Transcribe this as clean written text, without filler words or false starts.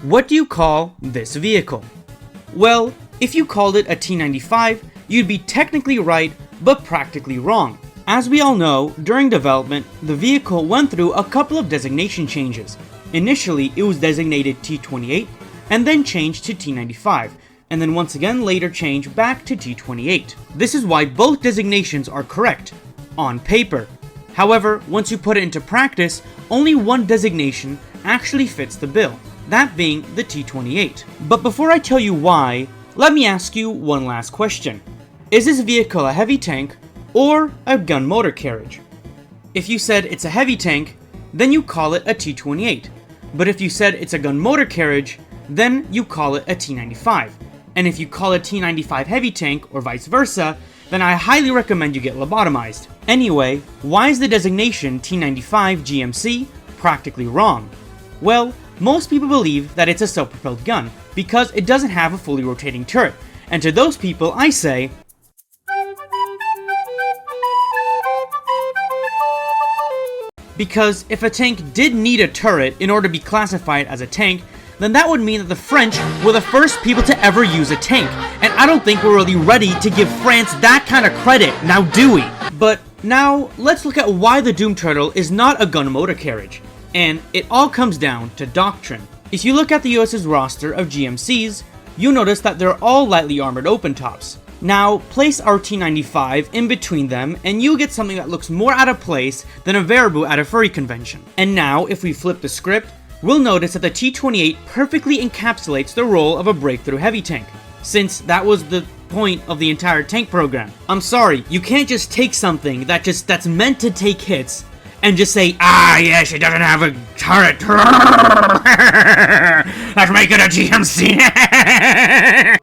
What do you call this vehicle? Well, if you called it a T95, you'd be technically right, but practically wrong. As we all know, during development, the vehicle went through a couple of designation changes. Initially, it was designated T28, and then changed to T95, and then once again later changed back to T28. This is why both designations are correct, on paper. However, once you put it into practice, only one designation actually fits the bill, that being the T28. But before I tell you why, let me ask you one last question. Is this vehicle a heavy tank or a gun motor carriage? If you said it's a heavy tank, then you call it a T28. But if you said it's a gun motor carriage, then you call it a T95. And if you call a T95 heavy tank or vice versa, then I highly recommend you get lobotomized. Anyway, why is the designation T95 GMC practically wrong? Well, most people believe that it's a self-propelled gun because it doesn't have a fully rotating turret. And to those people, I say, because if a tank did need a turret in order to be classified as a tank, then that would mean that the French were the first people to ever use a tank. And I don't think we're really ready to give France that kind of credit, now do we? But now, let's look at why the Doom Turtle is not a gun motor carriage. And it all comes down to doctrine. If you look at the US's roster of GMCs, you'll notice that they're all lightly armored open tops. Now, place our T95 in between them and you'll get something that looks more out of place than a Varibu at a furry convention. And now, if we flip the script, we'll notice that the T28 perfectly encapsulates the role of a breakthrough heavy tank, since that was the point of the entire tank program. I'm sorry, you can't just take something that's meant to take hits and just say, yes, it doesn't have a turret. Let's make it a GMC.